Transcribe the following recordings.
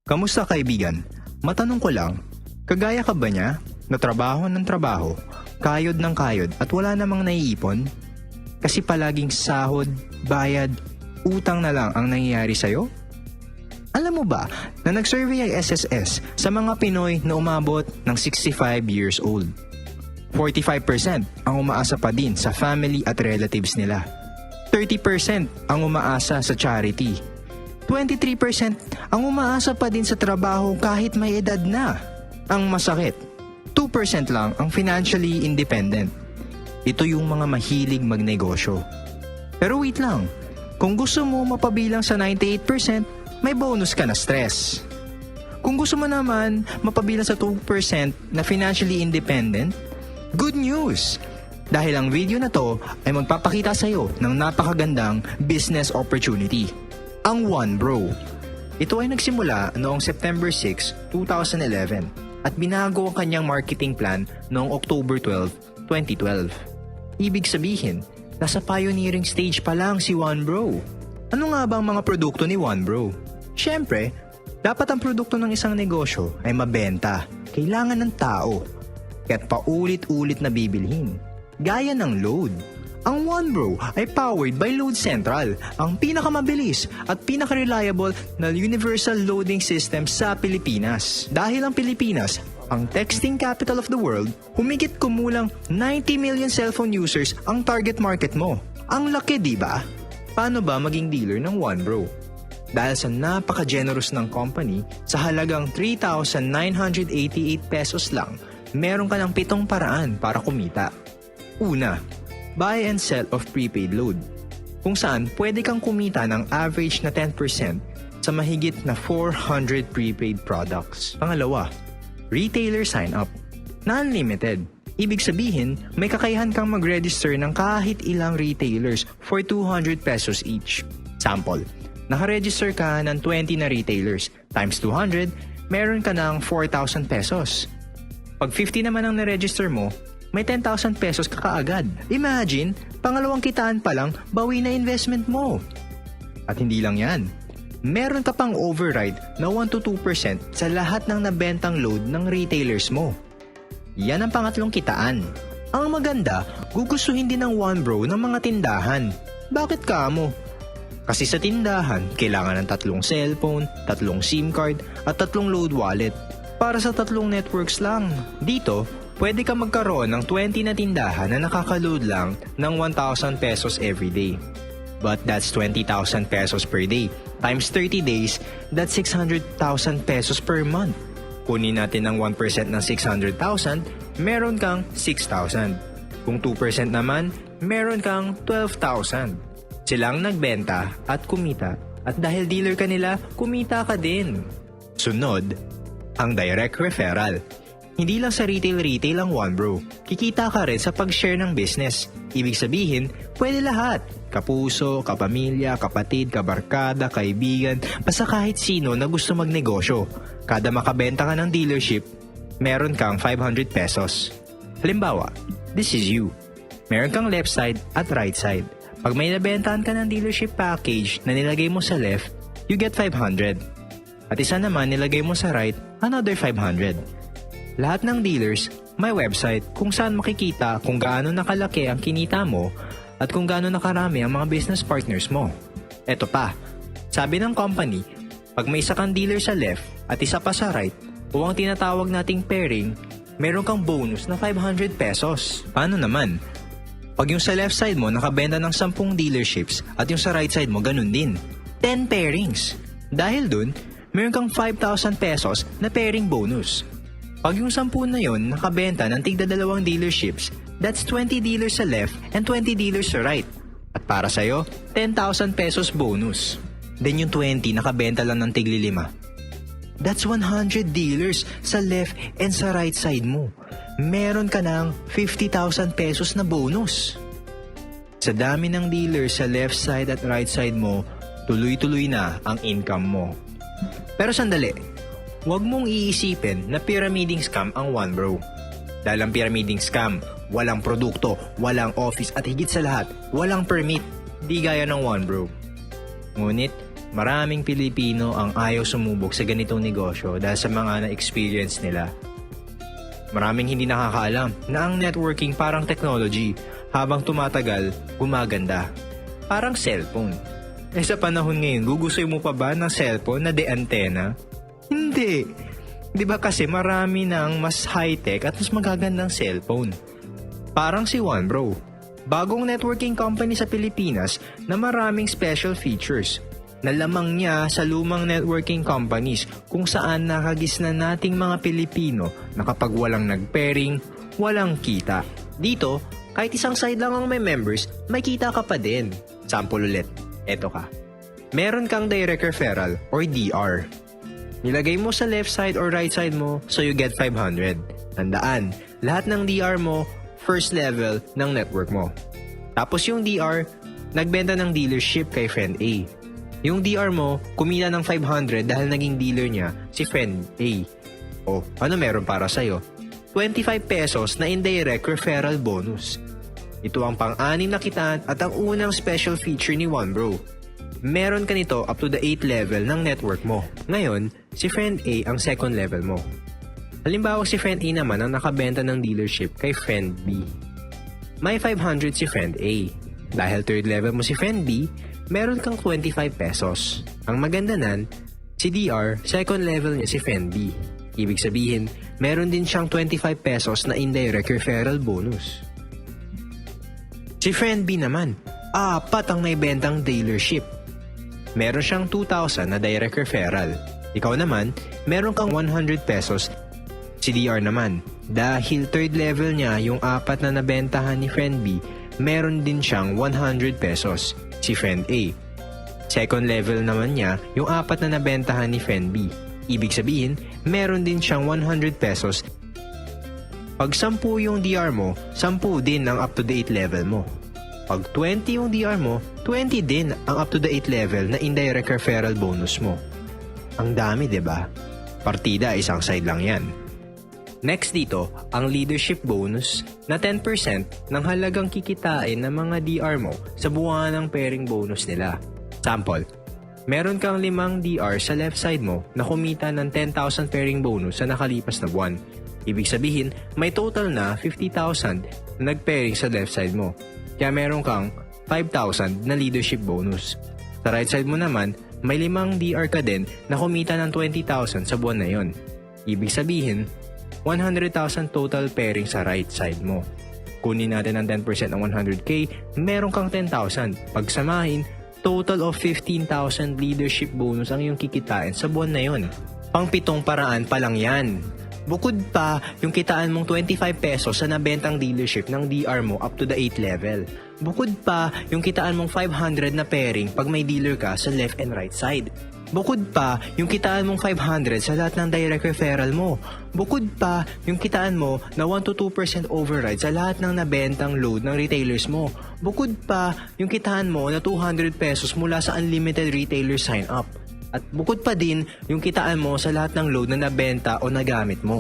Kamusta kaibigan? Matanong ko lang, kagaya ka ba niya? Na trabaho ng trabaho, kayod ng kayod at wala namang naiipon? Kasi palaging sahod, bayad, utang na lang ang nangyayari sa'yo? Alam mo ba na nag-survey ang SSS sa mga Pinoy na umabot ng 65 years old? 45% ang umaasa pa din sa family at relatives nila. 30% ang umaasa sa charity. 23% ang umaasa pa din sa trabaho kahit may edad na. Ang masakit, 2% lang ang financially independent. Ito yung mga mahilig magnegosyo. Pero wait lang, kung gusto mo mapabilang sa 98%, may bonus ka na stress. Kung gusto mo naman mapabilang sa 2% na financially independent, good news! Dahil ang video na to ay magpapakita sa'yo ng napakagandang business opportunity. Ang One Bro. Ito ay nagsimula noong September 6, 2011 at binago ang kanyang marketing plan noong October 12, 2012. Ibig sabihin, nasa pioneering stage pa lang si One Bro. Ano nga ba ang mga produkto ni One Bro? Siyempre, dapat ang produkto ng isang negosyo ay mabenta. Kailangan ng tao. Kaya't paulit-ulit na bibilhin. Gaya ng load. Ang One Bro ay powered by Load Central, ang pinakamabilis at pinaka-reliable na universal loading system sa Pilipinas. Dahil ang Pilipinas, ang texting capital of the world, humigit kumulang 90 million cellphone users ang target market mo. Ang laki, di ba? Paano ba maging dealer ng One Bro? Dahil sa napaka-generous ng company, sa halagang 3,988 pesos lang, meron ka ng 7 paraan para kumita. Una, buy and sell of prepaid load, kung saan pwede kang kumita ng average na 10% sa mahigit na 400 prepaid products. Pangalawa, retailer sign-up na unlimited. Ibig sabihin, may kakayahan kang mag-register ng kahit ilang retailers for 200 pesos each. Sample, nakaregister ka ng 20 na retailers times 200, meron ka ng 4,000 pesos. Pag 50 naman ang na-register mo, may 10,000 pesos ka kaagad. Imagine, pangalawang kitaan pa lang, bawi na investment mo. At hindi lang yan. Meron ka pang override na 1-2% sa lahat ng nabentang load ng retailers mo. Yan ang pangatlong kitaan. Ang maganda, gugustuhin din ng One Bro ng mga tindahan. Bakit ka mo? Kasi sa tindahan, kailangan ng 3 cellphone, 3 SIM card, at 3 load wallet. Para sa 3 networks lang. Dito, pwede ka magkaroon ng 20 na tindahan na nakaka-load lang ng 1,000 pesos every day. But that's 20,000 pesos per day. Times 30 days, that's 600,000 pesos per month. Kunin natin ng 1% ng 600,000, meron kang 6,000. Kung 2% naman, meron kang 12,000. Silang nagbenta at kumita. At dahil dealer ka nila, kumita ka din. Sunod, ang direct referral. Hindi lang sa retail ang One Bro. Kikita ka rin sa pag-share ng business. Ibig sabihin, pwede lahat. Kapuso, kapamilya, kapatid, kabarkada, kaibigan, basta kahit sino na gusto magnegosyo. Kada makabenta ka ng dealership, meron kang 500 pesos. Halimbawa, this is you. Meron kang left side at right side. Pag may nabentahan ka ng dealership package na nilagay mo sa left, you get 500. At isa naman nilagay mo sa right, another 500. Lahat ng dealers may website kung saan makikita kung gaano nakalaki ang kinita mo at kung gaano nakarami ang mga business partners mo. Eto pa, sabi ng company, pag may isa kang dealer sa left at isa pa sa right, o ang tinatawag nating pairing, meron kang bonus na 500 pesos. Paano naman? Pag yung sa left side mo nakabenta ng 10 dealerships at yung sa right side mo ganun din, 10 pairings. Dahil dun, meron kang 5,000 pesos na pairing bonus. Pag yung 10 na yon nakabenta ng tigda 2 dealerships, that's 20 dealers sa left and 20 dealers sa right. At para sa'yo, 10,000 pesos bonus. Then yung 20 nakabenta lang ng tigli 5. That's 100 dealers sa left and sa right side mo. Meron ka ng 50,000 pesos na bonus. Sa dami ng dealers sa left side at right side mo, tuloy-tuloy na ang income mo. Pero sandali, huwag mong iisipin na pyramiding scam ang One Bro. Dahil ang pyramiding scam, walang produkto, walang office at higit sa lahat, walang permit. Di gaya ng One Bro. Ngunit, maraming Pilipino ang ayaw sumubok sa ganitong negosyo dahil sa mga na-experience nila. Maraming hindi nakakaalam na ang networking parang technology, habang tumatagal, gumaganda. Parang cellphone. Sa panahon ngayon, gugustuhin mo pa ba ng cellphone na de-antena? Hindi. Di ba kasi marami ng mas high-tech at mas magagandang cellphone. Parang si OneBro, bagong networking company sa Pilipinas na maraming special features. Nalamang niya sa lumang networking companies kung saan nakagisna nating mga Pilipino na kapag walang nag-pairing, walang kita. Dito, kahit isang side lang ang may members, may kita ka pa din. Sample ulit, eto ka. Meron kang direct referral or DR. Nilagay mo sa left side or right side mo so you get 500. Tandaan, lahat ng DR mo, first level ng network mo. Tapos yung DR, nagbenta ng dealership kay friend A. Yung DR mo, kumita ng 500 dahil naging dealer niya si friend A. O, ano meron para sa'yo? 25 pesos na indirect referral bonus. Ito ang pang-anim na kitaan at ang unang special feature ni OneBro. Meron ka nito up to the 8th level ng network mo. Ngayon, si friend A ang second level mo. Halimbawa si friend A naman ang nakabenta ng dealership kay friend B. May 500 si friend A. Dahil third level mo si friend B, meron kang 25 pesos. Ang maganda nan, si DR, second level niya si friend B. Ibig sabihin, meron din siyang 25 pesos na indirect referral bonus. Si friend B naman, apat ang naibentang dealership. Meron siyang 2,000 na direct referral. Ikaw naman, meron kang 100 pesos. Si DR naman, dahil third level niya yung apat na nabentahan ni friend B, meron din siyang 100 pesos. Si friend A. Second level naman niya yung apat na nabentahan ni friend B. Ibig sabihin, meron din siyang 100 pesos. Pag 10 yung DR mo, 10 din ang up-to-date level mo. Pag 20 yung DR mo, 20 din ang up-to-date level na indirect referral bonus mo. Ang dami, diba? Partida, isang side lang yan. Next dito, ang leadership bonus na 10% ng halagang kikitain ng mga DR mo sa buwan ng pairing bonus nila. Sample, meron kang 5 DR sa left side mo na kumita ng 10,000 pairing bonus sa nakalipas na buwan. Ibig sabihin, may total na 50,000 na nag-pairing sa left side mo. Kaya meron kang 5,000 na leadership bonus. Sa right side mo naman, may 5 DR ka din na kumita ng 20,000 sa buwan na yon. Ibig sabihin, 100,000 total pairing sa right side mo. Kunin natin ang 10% ng 100k, meron kang 10,000. Pagsamahin, total of 15,000 leadership bonus ang iyong kikitain sa buwan na yon. Pang-pitong paraan pa lang yan. Bukod pa, yung kitaan mong 25 pesos sa nabentang dealership ng DR mo up to the 8th level. Bukod pa, yung kitaan mong 500 na pairing pag may dealer ka sa left and right side. Bukod pa, yung kitaan mong 500 sa lahat ng direct referral mo. Bukod pa, yung kitaan mo na 1-2% override sa lahat ng nabentang load ng retailers mo. Bukod pa, yung kitaan mo na 200 pesos mula sa unlimited retailer sign-up. At bukod pa din, yung kitaan mo sa lahat ng load na nabenta o nagamit mo.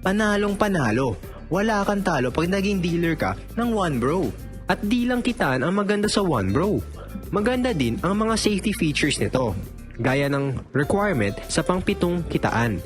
Panalong panalo. Wala kang talo pag naging dealer ka ng OneBro. At di lang kitaan ang maganda sa OneBro. Maganda din ang mga safety features nito. Gaya ng requirement sa pang-pitong kitaan.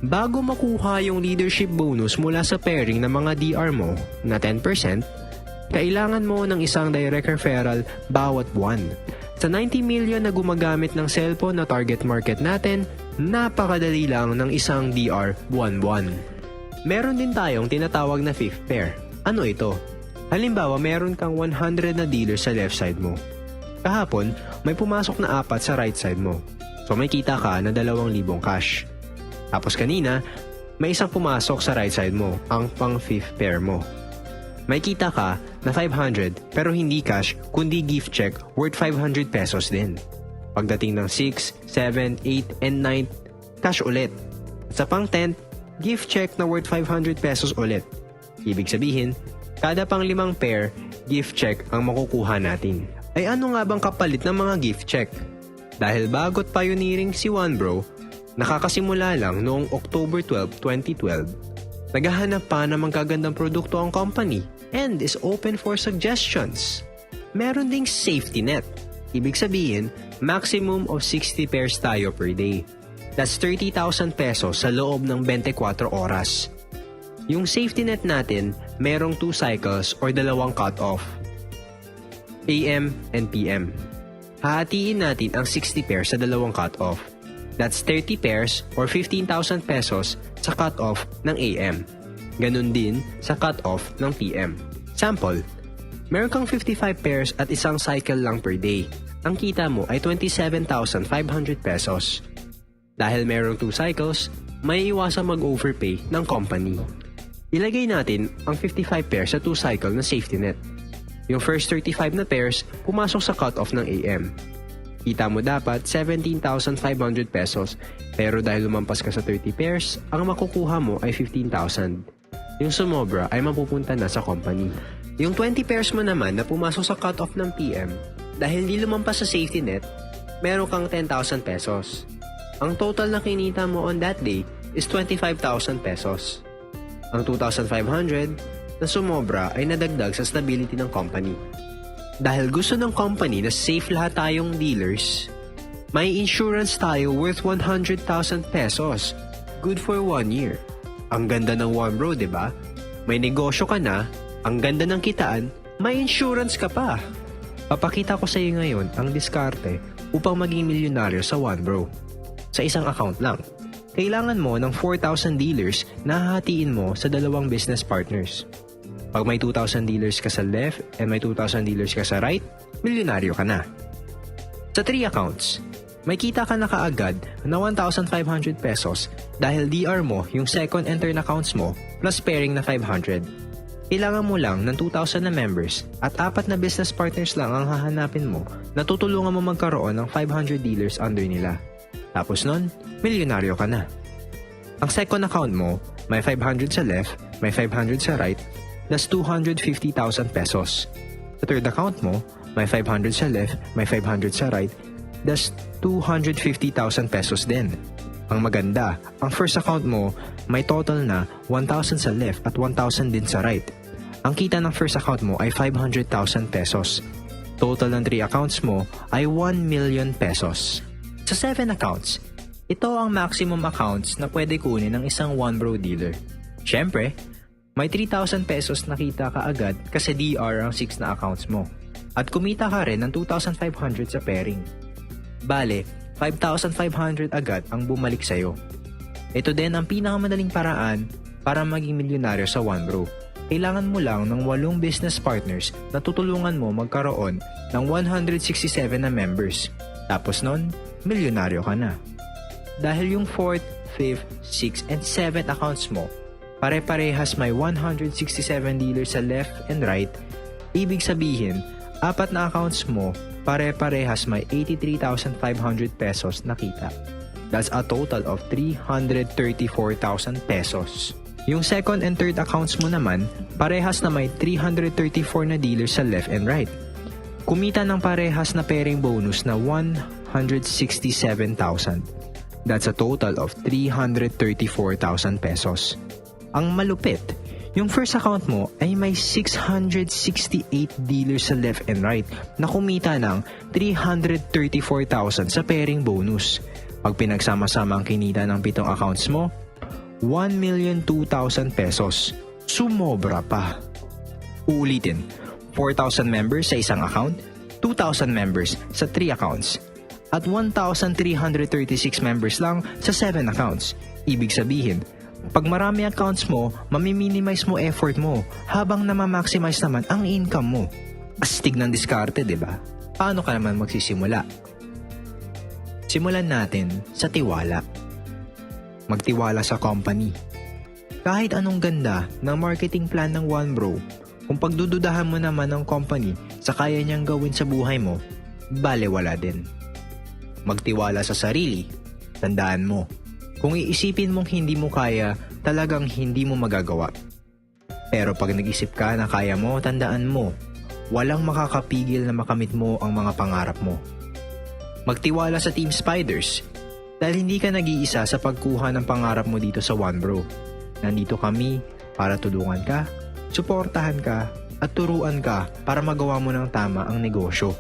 Bago makuha yung leadership bonus mula sa pairing ng mga DR mo na 10%, kailangan mo ng isang direct referral bawat buwan. Sa 90 million na gumagamit ng cellphone na target market natin, napakadali lang ng isang DR buwan-buwan. Meron din tayong tinatawag na fifth pair. Ano ito? Halimbawa, meron kang 100 na dealer sa left side mo. Kahapon, may pumasok na 4 sa right side mo. So may kita ka na 2,000 cash. Tapos kanina, may isang pumasok sa right side mo, ang pang fifth pair mo. May kita ka na 500 pero hindi cash kundi gift check worth 500 pesos din. Pagdating ng 6, 7, 8, and 9, cash ulit. Sa pang 10, gift check na worth 500 pesos ulit. Ibig sabihin, kada pang 5 pair, gift check ang makukuha natin. Ay ano nga bang kapalit ng mga gift check? Dahil bago't pioneering si OneBro, nakakasimula lang noong October 12, 2012, naghahanap pa ng magagandang produkto ang company and is open for suggestions. Meron ding safety net. Ibig sabihin, maximum of 60 pairs tayo per day. That's 30,000 pesos sa loob ng 24 oras. Yung safety net natin, merong 2 cycles or dalawang cut-off. AM and PM. Hahatiin natin ang 60 pairs sa dalawang cut-off. That's 30 pairs or 15,000 pesos sa cut-off ng AM. Ganun din sa cut-off ng PM. Sample, meron kang 55 pairs at isang cycle lang per day. Ang kita mo ay 27,500 pesos. Dahil merong 2 cycles, may iwasang mag-overpay ng company. Ilagay natin ang 55 pairs sa 2 cycle na safety net. Yung first 35 na pairs, pumasok sa cut-off ng AM. Kita mo dapat 17,500 pesos, pero dahil lumampas ka sa 30 pairs, ang makukuha mo ay 15,000. Yung sumobra ay mapupunta na sa company. Yung 20 pairs mo naman na pumasok sa cut-off ng PM, dahil hindi lumampas sa safety net, meron kang 10,000 pesos. Ang total na kinita mo on that day is 25,000 pesos. Ang 2,500 na sumobra ay nadagdag sa stability ng company. Dahil gusto ng company na safe lahat tayong dealers, may insurance tayo worth 100,000 pesos. Good for 1 year. Ang ganda ng One Bro, diba? May negosyo ka na, ang ganda ng kitaan, may insurance ka pa. Papakita ko sa iyo ngayon ang diskarte upang maging milyonaryo sa One Bro. Sa isang account lang. Kailangan mo ng 4,000 dealers na hahatiin mo sa dalawang business partners. Pag may 2,000 dealers ka sa left and may 2,000 dealers ka sa right, milyonaryo ka na. Sa 3 accounts, may kita ka na kaagad na 1,500 pesos dahil DR mo yung second and third accounts mo plus pairing na 500. Kailangan mo lang ng 2,000 na members at 4 na business partners lang ang hahanapin mo na tutulungan mo magkaroon ng 500 dealers under nila. Tapos nun, milyonaryo ka na. Ang second account mo, may 500 sa left, may 500 sa right, that's 250,000 pesos. Sa third account mo, may 500 sa left, may 500 sa right, that's 250,000 pesos din. Ang maganda, ang first account mo, may total na 1,000 sa left at 1,000 din sa right. Ang kita ng first account mo ay 500,000 pesos. Total ng 3 accounts mo ay 1 million pesos. Sa 7 accounts, ito ang maximum accounts na pwede kunin ng isang One Bro dealer. Siyempre, may 3,000 pesos na kita ka agad kasi DR ang 6 na accounts mo. At kumita ka rin ng 2,500 sa pairing. Bale, 5,500 agad ang bumalik sa'yo. Ito din ang pinakamadaling paraan para maging milyonaryo sa One Bro. Kailangan mo lang ng 8 business partners na tutulungan mo magkaroon ng 167 na members. Tapos nun, milyonaryo ka na. Dahil yung 4th, 5th, 6th, and 7th accounts mo, pare-parehas may 167 dealers sa left and right, ibig sabihin, 4 na accounts mo, pare-parehas may 83,500 pesos na kita. That's a total of 334,000 pesos. Yung second and third accounts mo naman, parehas na may 334 na dealers sa left and right. Kumita ng parehas na pairing bonus na 167,000. That's a total of 334,000 pesos. Ang malupit, yung first account mo ay may 668 dealers sa left and right na kumita ng 334,000 sa pairing bonus. Pag pinagsama-sama ang kinita ng 7 accounts mo, 1,002,000 pesos. Sumobra pa. Uulitin, 4,000 members sa isang account, 2,000 members sa 3 accounts, at 1,336 members lang sa 7 accounts. Ibig sabihin, pag marami accounts mo, mamiminimize mo effort mo habang namamaximize naman ang income mo. Astig ng diskarte, diba? Paano ka naman magsisimula? Simulan natin sa tiwala. Magtiwala sa company. Kahit anong ganda ng marketing plan ng One Bro, kung pagdududahan mo naman ng company sa kaya niyang gawin sa buhay mo, balewala din. Magtiwala sa sarili. Tandaan mo, kung iisipin mong hindi mo kaya, talagang hindi mo magagawa. Pero pag nag-isip ka na kaya mo, tandaan mo, walang makakapigil na makamit mo ang mga pangarap mo. Magtiwala sa Team Spiders. Dahil hindi ka nag-iisa sa pagkuha ng pangarap mo dito sa One Bro. Nandito kami para tulungan ka, suportahan ka, at turuan ka para magawa mo ng tama ang negosyo.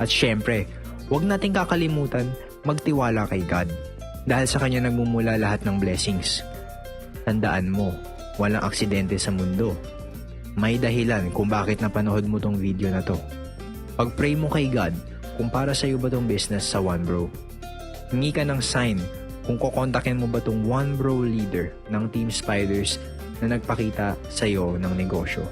At syempre, huwag nating kakalimutan magtiwala kay God dahil sa Kanya nagmumula lahat ng blessings. Tandaan mo, walang aksidente sa mundo. May dahilan kung bakit napanood mo tong video na to. Pag-pray mo kay God kung para sa'yo ba tong business sa One Bro. Hingi ka ng sign kung kukontakin mo ba tong One Bro leader ng Team Spiders na nagpakita sa'yo ng negosyo.